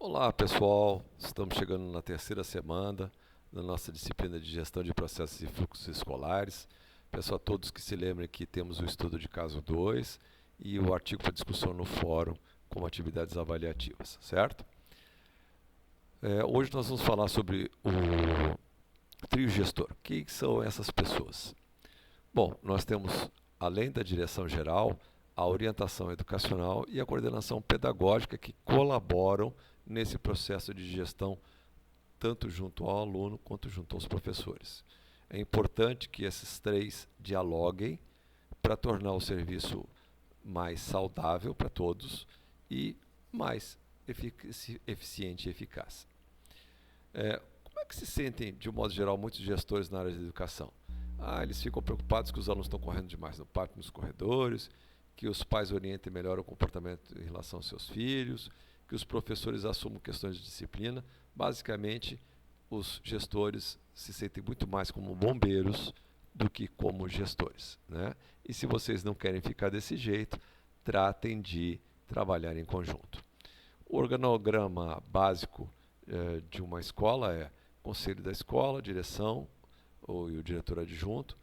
Olá, pessoal. Estamos chegando na terceira semana da nossa disciplina de gestão de processos e fluxos escolares. Peço a todos que se lembrem que temos o estudo de caso 2 e o artigo para discussão no fórum como atividades avaliativas, certo? Hoje nós vamos falar sobre o trio gestor. Quem são essas pessoas? Bom, nós temos, além da direção geral, a orientação educacional e a coordenação pedagógica que colaboram nesse processo de gestão, tanto junto ao aluno quanto junto aos professores. É importante que esses três dialoguem para tornar o serviço mais saudável para todos e mais eficiente e eficaz. Como é que se sentem, de um modo geral, muitos gestores na área de educação? Eles ficam preocupados que os alunos estão correndo demais no pátio, nos corredores, que os pais orientem melhor o comportamento em relação aos seus filhos, que os professores assumam questões de disciplina. Basicamente, os gestores se sentem muito mais como bombeiros do que como gestores, né? E se vocês não querem ficar desse jeito, tratem de trabalhar em conjunto. O organograma básico de uma escola é conselho da escola, direção e o diretor adjunto,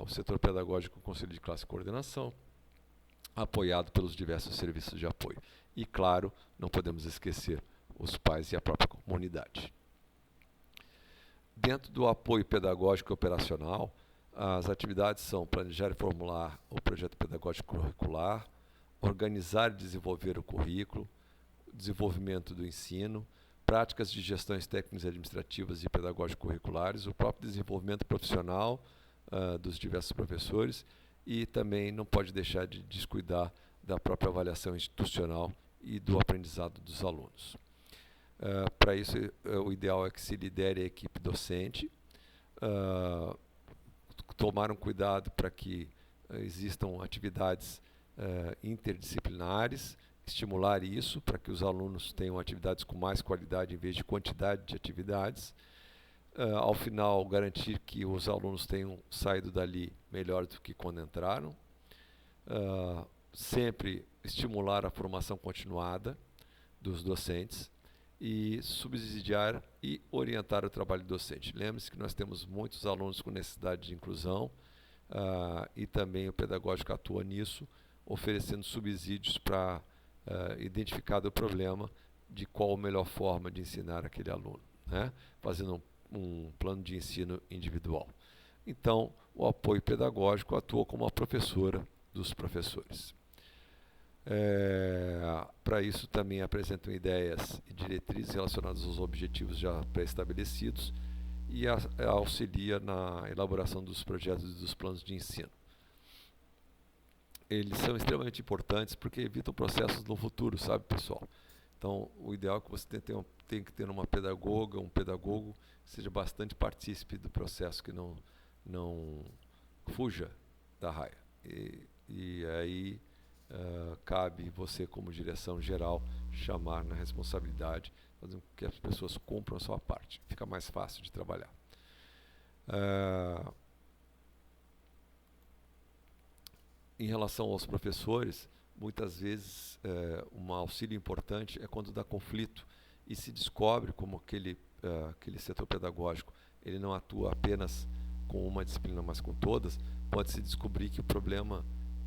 o setor pedagógico, o conselho de classe e coordenação, apoiado pelos diversos serviços de apoio. E, claro, não podemos esquecer os pais e a própria comunidade. Dentro do apoio pedagógico e operacional, as atividades são planejar e formular o projeto pedagógico curricular, organizar e desenvolver o currículo, desenvolvimento do ensino, práticas de gestões técnicas, administrativas e pedagógico-curriculares, o próprio desenvolvimento profissional dos diversos professores e também não pode deixar de descuidar da própria avaliação institucional e do aprendizado dos alunos. Para isso, o ideal é que se lidere a equipe docente, tomar um cuidado para que existam atividades interdisciplinares, estimular isso para que os alunos tenham atividades com mais qualidade em vez de quantidade de atividades. Ao final, garantir que os alunos tenham saído dali melhor do que quando entraram. Sempre estimular a formação continuada dos docentes e subsidiar e orientar o trabalho docente. Lembre-se que nós temos muitos alunos com necessidade de inclusão e também o pedagógico atua nisso, oferecendo subsídios para identificar o problema de qual a melhor forma de ensinar aquele aluno, né? Fazendo um plano de ensino individual. Então, o apoio pedagógico atua como a professora dos professores. Para isso, também apresentam ideias e diretrizes relacionadas aos objetivos já pré-estabelecidos e auxilia na elaboração dos projetos e dos planos de ensino. Eles são extremamente importantes porque evitam processos no futuro, sabe, pessoal? Então, o ideal é que você tem que ter uma pedagoga, um pedagogo que seja bastante partícipe do processo, que não fuja da raia. E aí cabe você, como direção geral, chamar na responsabilidade, fazendo com que as pessoas cumpram a sua parte. Fica mais fácil de trabalhar. Em relação aos professores, muitas vezes um auxílio importante é quando dá conflito e se descobre como aquele setor pedagógico ele não atua apenas com uma disciplina, mas com todas, pode-se descobrir que o problema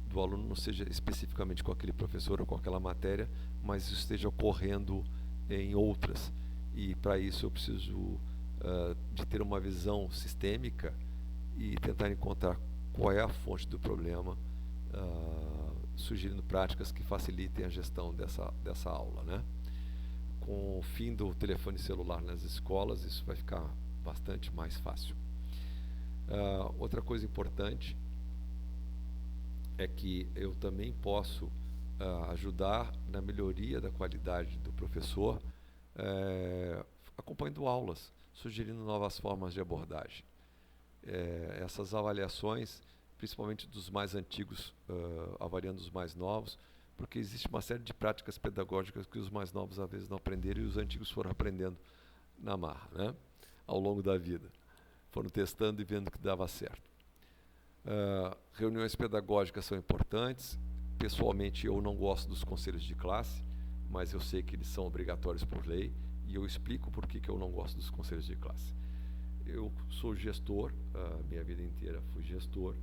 do aluno não seja especificamente com aquele professor ou com aquela matéria, mas isso esteja ocorrendo em outras. E para isso eu preciso de ter uma visão sistêmica e tentar encontrar qual é a fonte do problema, sugerindo práticas que facilitem a gestão dessa aula, né? Com o fim do telefone celular nas escolas, isso vai ficar bastante mais fácil. Outra coisa importante é que eu também posso ajudar na melhoria da qualidade do professor, acompanhando aulas, sugerindo novas formas de abordagem. Essas avaliações, principalmente dos mais antigos, avaliando os mais novos, porque existe uma série de práticas pedagógicas que os mais novos às vezes não aprenderam e os antigos foram aprendendo na marra, né? Ao longo da vida. Foram testando e vendo que dava certo. Reuniões pedagógicas são importantes. Pessoalmente, eu não gosto dos conselhos de classe, mas eu sei que eles são obrigatórios por lei e eu explico por que eu não gosto dos conselhos de classe. Eu sou gestor, a minha vida inteira fui gestor,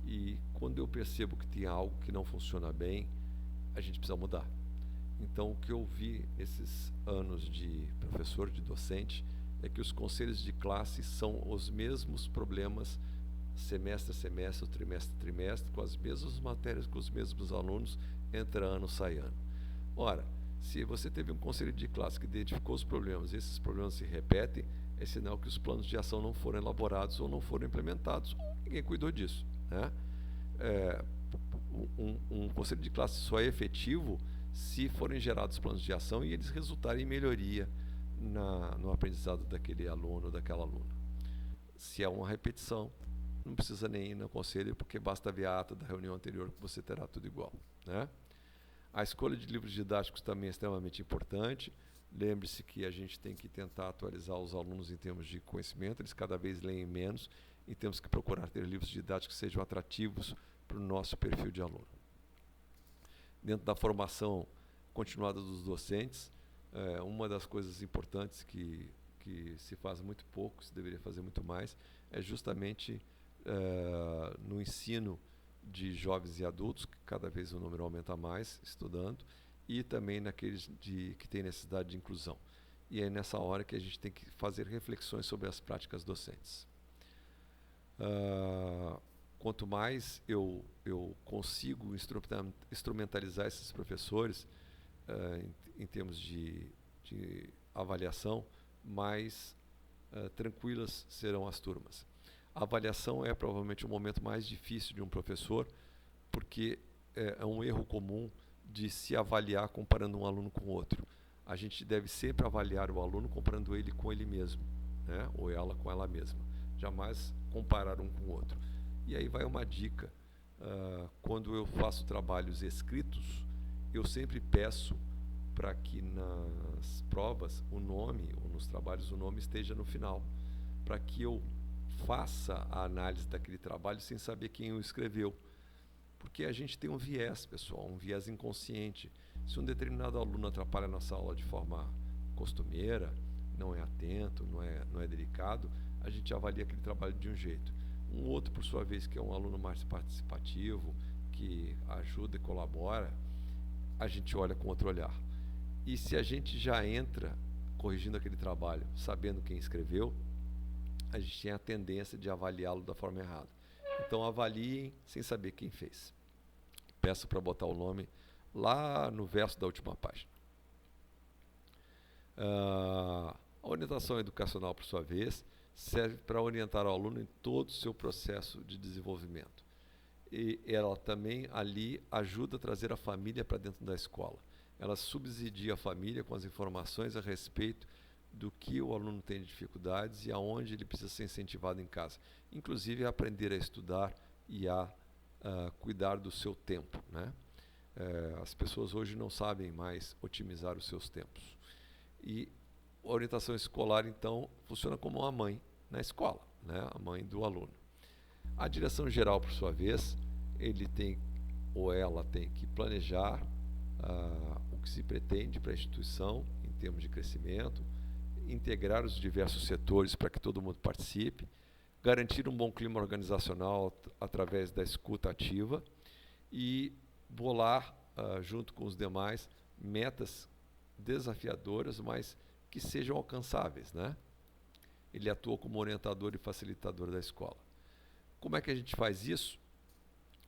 e quando eu percebo que tem algo que não funciona bem, a gente precisa mudar. Então, o que eu vi nesses anos de professor, de docente, é que os conselhos de classe são os mesmos problemas semestre a semestre, trimestre a trimestre, com as mesmas matérias, com os mesmos alunos, entra ano, sai ano. Ora, se você teve um conselho de classe que identificou os problemas e esses problemas se repetem, é sinal que os planos de ação não foram elaborados ou não foram implementados, ou ninguém cuidou disso, né? Um conselho de classe só é efetivo se forem gerados planos de ação e eles resultarem em melhoria no aprendizado daquele aluno ou daquela aluna. Se é uma repetição, não precisa nem ir no conselho, porque basta ver a ata da reunião anterior que você terá tudo igual, né? A escolha de livros didáticos também é extremamente importante. Lembre-se que a gente tem que tentar atualizar os alunos em termos de conhecimento, eles cada vez leem menos e temos que procurar ter livros didáticos que sejam atrativos para o nosso perfil de aluno. Dentro da formação continuada dos docentes, uma das coisas importantes que se faz muito pouco, se deveria fazer muito mais, é justamente no ensino de jovens e adultos, que cada vez o número aumenta mais, estudando, e também naqueles que têm necessidade de inclusão. E é nessa hora que a gente tem que fazer reflexões sobre as práticas docentes. Quanto mais eu consigo instrumentalizar esses professores em termos de avaliação, mais tranquilas serão as turmas. A avaliação é provavelmente o momento mais difícil de um professor, porque é um erro comum de se avaliar comparando um aluno com outro. A gente deve sempre avaliar o aluno comparando ele com ele mesmo, né? Ou ela com ela mesma. Jamais comparar um com o outro. E aí vai uma dica. Quando eu faço trabalhos escritos, eu sempre peço para que nas provas o nome, ou nos trabalhos o nome esteja no final, para que eu faça a análise daquele trabalho sem saber quem o escreveu. Porque a gente tem um viés, pessoal, um viés inconsciente. Se um determinado aluno atrapalha a nossa aula de forma costumeira, não é atento, não é delicado, a gente avalia aquele trabalho de um jeito. Um outro, por sua vez, que é um aluno mais participativo, que ajuda e colabora, a gente olha com outro olhar. E se a gente já entra corrigindo aquele trabalho, sabendo quem escreveu, a gente tem a tendência de avaliá-lo da forma errada. Então avaliem sem saber quem fez. Peço para botar o nome lá no verso da última página. A orientação educacional, por sua vez, serve para orientar o aluno em todo o seu processo de desenvolvimento. E ela também ali ajuda a trazer a família para dentro da escola. Ela subsidia a família com as informações a respeito do que o aluno tem de dificuldades e aonde ele precisa ser incentivado em casa. Inclusive a aprender a estudar e a cuidar do seu tempo, né? As pessoas hoje não sabem mais otimizar os seus tempos. E a orientação escolar, então, funciona como uma mãe na escola, né? A mãe do aluno. A direção geral, por sua vez, ele tem ou ela tem que planejar o que se pretende para a instituição em termos de crescimento, integrar os diversos setores para que todo mundo participe, garantir um bom clima organizacional através da escuta ativa e bolar, junto com os demais, metas desafiadoras, mas que sejam alcançáveis, né? Ele atua como orientador e facilitador da escola. Como é que a gente faz isso?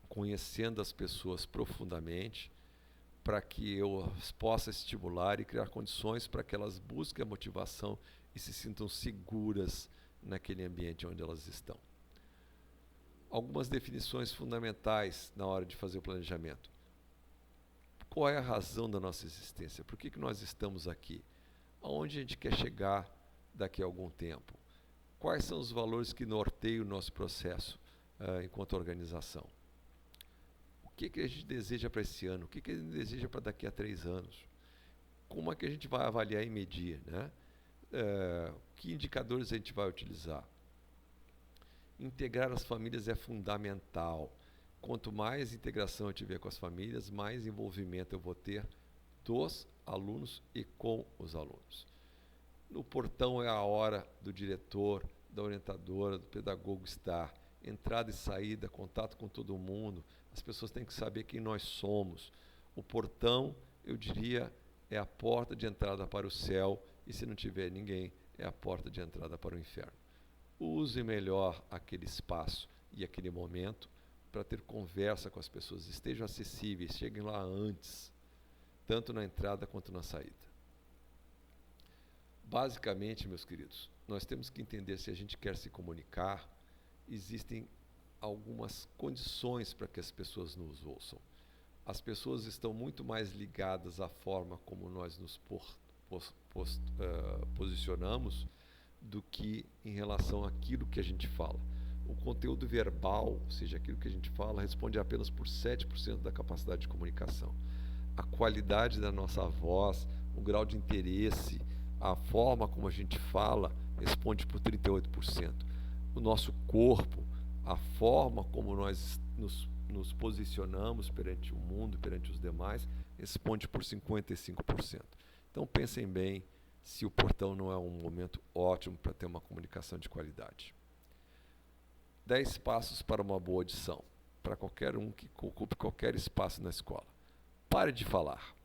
Conhecendo as pessoas profundamente, para que eu as possa estimular e criar condições para que elas busquem a motivação e se sintam seguras naquele ambiente onde elas estão. Algumas definições fundamentais na hora de fazer o planejamento. Qual é a razão da nossa existência? Por que nós estamos aqui? Aonde a gente quer chegar daqui a algum tempo? Quais são os valores que norteiam o nosso processo enquanto organização? O que a gente deseja para esse ano? O que a gente deseja para daqui a 3 anos? Como é que a gente vai avaliar e medir, né? Que indicadores a gente vai utilizar? Integrar as famílias é fundamental. Quanto mais integração eu tiver com as famílias, mais envolvimento eu vou ter dos alunos e com os alunos. No portão é a hora do diretor, da orientadora, do pedagogo estar. Entrada e saída, contato com todo mundo. As pessoas têm que saber quem nós somos. O portão, eu diria, é a porta de entrada para o céu, e se não tiver ninguém, é a porta de entrada para o inferno. Use melhor aquele espaço e aquele momento para ter conversa com as pessoas. Estejam acessíveis, cheguem lá antes, tanto na entrada quanto na saída. Basicamente, meus queridos, nós temos que entender, se a gente quer se comunicar, existem algumas condições para que as pessoas nos ouçam. As pessoas estão muito mais ligadas à forma como nós nos posicionamos do que em relação àquilo que a gente fala. O conteúdo verbal, ou seja, aquilo que a gente fala, responde apenas por 7% da capacidade de comunicação. A qualidade da nossa voz, o grau de interesse, a forma como a gente fala, responde por 38%. O nosso corpo, a forma como nós nos posicionamos perante o mundo, perante os demais, responde por 55%. Então pensem bem se o portão não é um momento ótimo para ter uma comunicação de qualidade. 10 passos para uma boa audição, para qualquer um que ocupe qualquer espaço na escola. Pare de falar.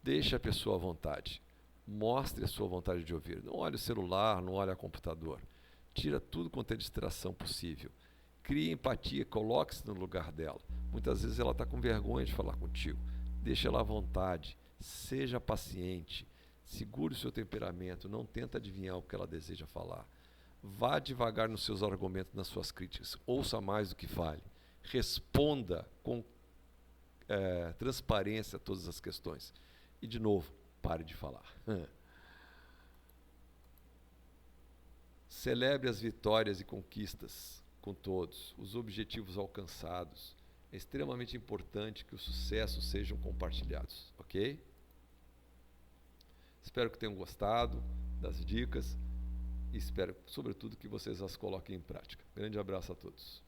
Deixe a pessoa à vontade. Mostre a sua vontade de ouvir. Não olhe o celular, não olhe o computador. Tira tudo quanto é distração possível. Crie empatia, coloque-se no lugar dela. Muitas vezes ela está com vergonha de falar contigo. Deixe ela à vontade. Seja paciente. Segure o seu temperamento. Não tenta adivinhar o que ela deseja falar. Vá devagar nos seus argumentos, nas suas críticas. Ouça mais do que fale. Responda com transparência a todas as questões. E, de novo, pare de falar. Celebre as vitórias e conquistas com todos, os objetivos alcançados. É extremamente importante que os sucessos sejam compartilhados, ok? Espero que tenham gostado das dicas e espero, sobretudo, que vocês as coloquem em prática. Grande abraço a todos.